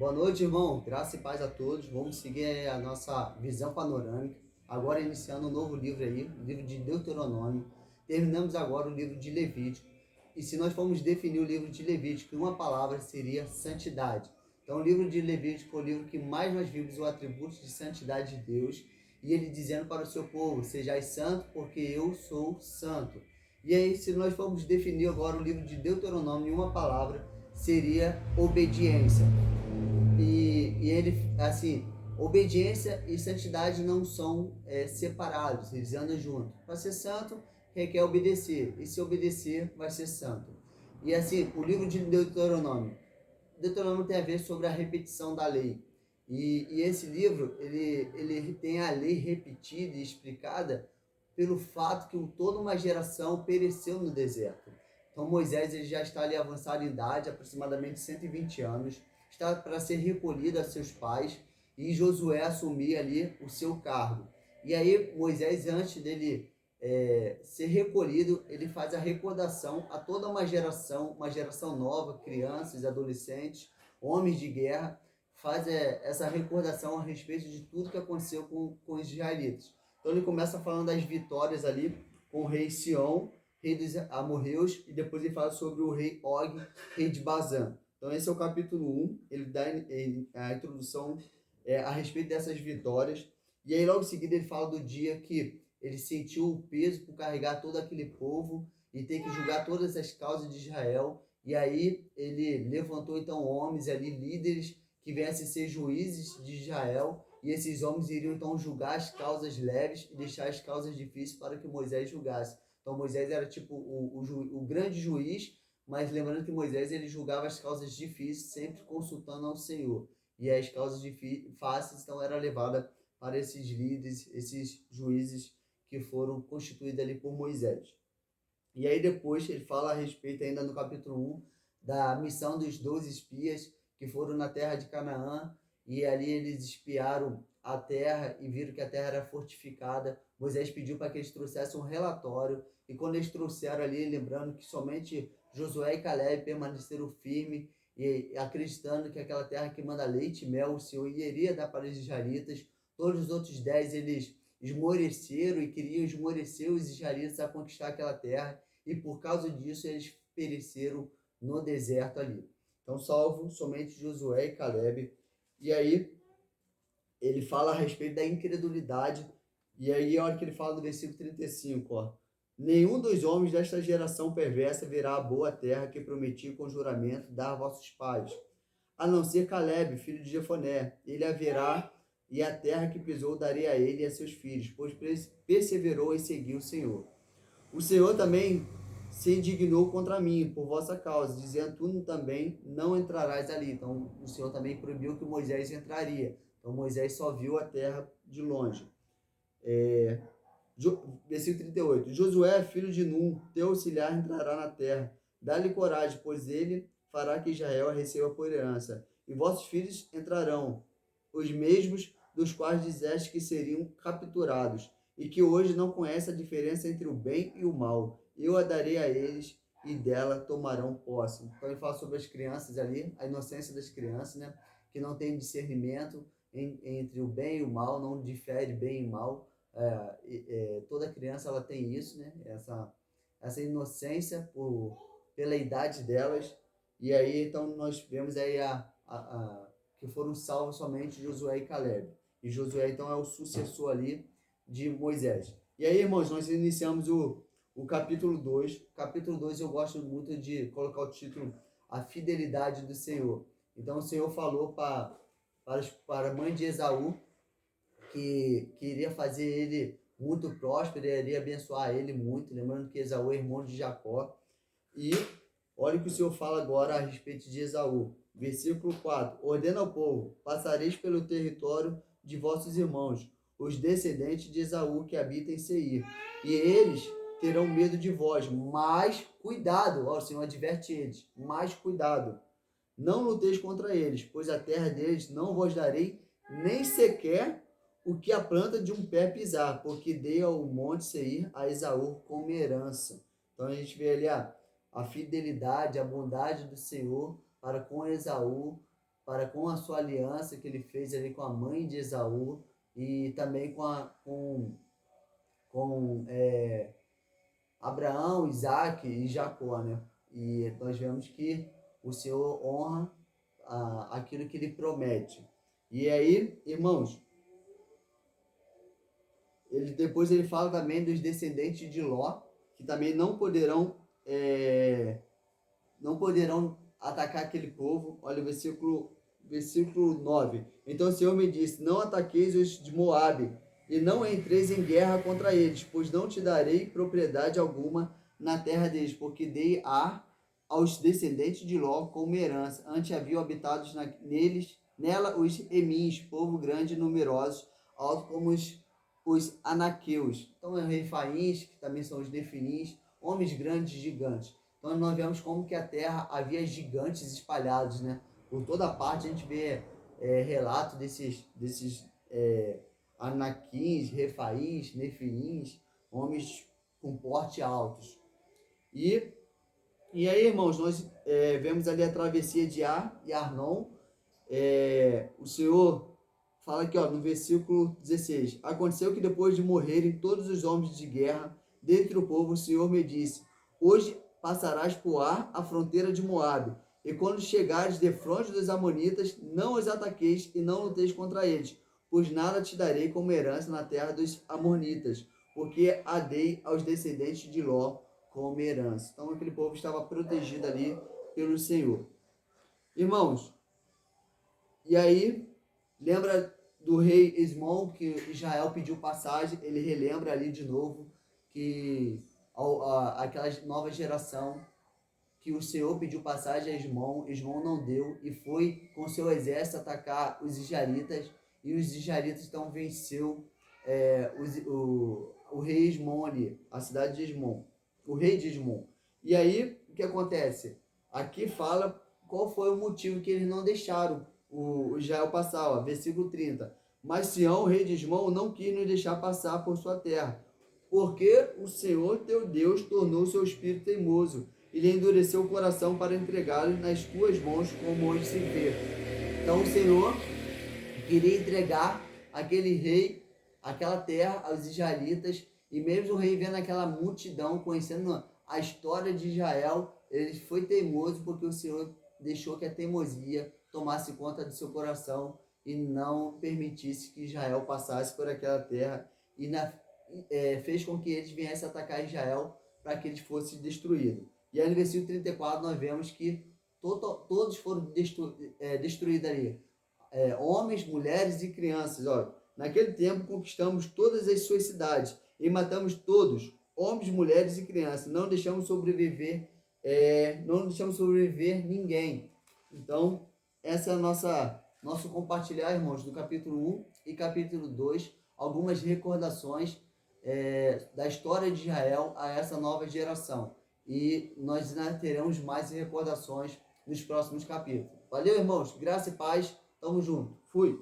Boa noite, irmão. Graça e paz a todos. Vamos seguir a nossa visão panorâmica. Agora iniciando um novo livro aí, o livro de Deuteronômio. Terminamos agora o livro de Levítico. E se nós formos definir o livro de Levítico em uma palavra, seria santidade. Então, o livro de Levítico é o livro que mais nós vimos o atributo de santidade de Deus. E ele dizendo para o seu povo, sejais santo, porque eu sou santo. E aí, se nós formos definir agora o livro de Deuteronômio em uma palavra, seria obediência. E ele, assim, obediência e santidade não são separados, eles andam juntos. Para ser santo, requer obedecer, e se obedecer, vai ser santo. E assim, o livro de Deuteronômio tem a ver sobre a repetição da lei. E esse livro, ele tem a lei repetida e explicada pelo fato que toda uma geração pereceu no deserto. Então Moisés ele já está ali avançado em idade, aproximadamente 120 anos, está para ser recolhido a seus pais e Josué assumir ali o seu cargo. E aí Moisés, antes dele ser recolhido, ele faz a recordação a toda uma geração nova, crianças, adolescentes, homens de guerra, faz essa recordação a respeito de tudo que aconteceu com os israelitas. Então ele começa falando das vitórias ali com o rei Sião, rei dos amorreus, e depois ele fala sobre o rei Og, rei de Bazã. Então esse é o capítulo 1, ele dá a introdução a respeito dessas vitórias, e aí logo em seguida ele fala do dia que ele sentiu o peso por carregar todo aquele povo e ter que julgar todas as causas de Israel, e aí ele levantou então homens ali, líderes, que viessem ser juízes de Israel, e esses homens iriam então julgar as causas leves e deixar as causas difíceis para que Moisés julgasse. Então Moisés era tipo o grande juiz, mas lembrando que Moisés ele julgava as causas difíceis, sempre consultando ao Senhor. E as causas fáceis então era levada para esses líderes, esses juízes que foram constituídos ali por Moisés. E aí depois ele fala a respeito ainda no capítulo 1 da missão dos 12 espias que foram na terra de Canaã, e ali eles espiaram a terra e viram que a terra era fortificada. Moisés pediu para que eles trouxessem um relatório, e quando eles trouxeram ali, lembrando que somente Josué e Caleb permaneceram firmes e acreditando que aquela terra que manda leite e mel, o Senhor iria dar para os israelitas. Todos os outros 10 eles esmoreceram e queriam esmorecer os israelitas a conquistar aquela terra, e por causa disso eles pereceram no deserto ali. Então, salvo somente Josué e Caleb. E aí, ele fala a respeito da incredulidade. E aí, a hora que ele fala do versículo 35, ó. Nenhum dos homens desta geração perversa verá a boa terra que prometi com juramento dar a vossos pais, a não ser Caleb, filho de Jefoné. Ele haverá, e a terra que pisou darei a ele e a seus filhos, pois perseverou em seguir o Senhor. O Senhor também se indignou contra mim por vossa causa, dizendo: tu também não entrarás ali. Então o Senhor também proibiu que Moisés entraria. Então Moisés só viu a terra de longe. Versículo 38. Josué, filho de Num, teu auxiliar, entrará na terra. Dá-lhe coragem, pois ele fará que Israel a receba por herança. E vossos filhos entrarão, os mesmos dos quais disseste que seriam capturados, e que hoje não conhecem a diferença entre o bem e o mal. Eu a darei a eles, e dela tomarão posse. Então ele fala sobre as crianças ali, a inocência das crianças, né? Que não tem discernimento entre o bem e o mal, não difere bem e mal. Toda criança ela tem isso, né? Essa inocência pela idade delas. E aí então nós vemos aí que foram salvos somente Josué e Caleb. E Josué então é o sucessor ali de Moisés. E aí, irmãos, nós iniciamos o capítulo 2. Capítulo 2 eu gosto muito de colocar o título A Fidelidade do Senhor. Então o Senhor falou para a mãe de Esaú que iria fazer ele muito próspero, iria abençoar ele muito, lembrando que Esaú é irmão de Jacó. E olha o que o Senhor fala agora a respeito de Esaú. Versículo 4. Ordena ao povo: passareis pelo território de vossos irmãos, os descendentes de Esaú que habitam em Seir, e eles terão medo de vós, mas cuidado, ó, o Senhor adverte eles, mas cuidado, não luteis contra eles, pois a terra deles não vos darei, nem sequer o que a planta de um pé pisar, porque dei ao monte Seir a Esaú como herança. Então a gente vê ali a fidelidade, a bondade do Senhor para com Esaú, para com a sua aliança que ele fez ali com a mãe de Esaú e também com Abraão, Isaac e Jacó, né? E nós vemos que o Senhor honra aquilo que ele promete. E aí, irmãos, depois ele fala também dos descendentes de Ló, que também não poderão atacar aquele povo. Olha o versículo 9. Então o Senhor me disse: não ataqueis os de Moabe, e não entreis em guerra contra eles, pois não te darei propriedade alguma na terra deles, porque dei aos descendentes de Ló como herança. Antes haviam habitados nela os emins, povo grande e numerosos, alto como os anaqueus. Então, os refaíns, que também são os nefilis, homens grandes, gigantes. Então, nós vemos como que a terra havia gigantes espalhados, né? Por toda parte a gente vê relato desses anaquins, refaíns, nefilins, homens com porte altos. E aí, irmãos, nós vemos ali a travessia de Ar e Arnon. O Senhor fala aqui, ó, no versículo 16: aconteceu que depois de morrerem todos os homens de guerra dentre o povo, o Senhor me disse: hoje passarás por Ar, a fronteira de Moabe, e quando chegares defronte dos amonitas, não os ataqueis e não luteis contra eles, pois nada te darei como herança na terra dos amonitas, porque a dei aos descendentes de Ló como herança. Então aquele povo estava protegido ali pelo Senhor. Irmãos, e aí, lembra do rei Esmon, que Israel pediu passagem, ele relembra ali de novo que aquela nova geração, que o Senhor pediu passagem a Esmon não deu, e foi com seu exército atacar os israelitas, e os israelitas então venceu o rei Esmon ali, a cidade de Esmon, o rei de Esmon. E aí, o que acontece? Aqui fala qual foi o motivo que eles não deixaram o Israel passar, ó, versículo 30. Mas Sião, rei de Esmon, não quis nos deixar passar por sua terra, porque o Senhor teu Deus tornou seu espírito teimoso, e lhe endureceu o coração para entregá-lo nas tuas mãos, como hoje se vê. Então o Senhor queria entregar aquele rei, aquela terra aos israelitas, e mesmo o rei vendo aquela multidão, conhecendo a história de Israel, ele foi teimoso porque o Senhor deixou que a teimosia tomasse conta do seu coração e não permitisse que Israel passasse por aquela terra e fez com que eles viessem atacar Israel para que eles fossem destruídos. E aí no versículo 34 nós vemos que todos foram destruídos ali. Homens, mulheres e crianças. Olha, naquele tempo conquistamos todas as suas cidades e matamos todos, homens, mulheres e crianças. Não deixamos sobreviver ninguém. Então, essa é a nosso compartilhar, irmãos, do capítulo 1 e capítulo 2, algumas recordações da história de Israel a essa nova geração. E nós ainda teremos mais recordações nos próximos capítulos. Valeu, irmãos. Graça e paz. Tamo junto. Fui.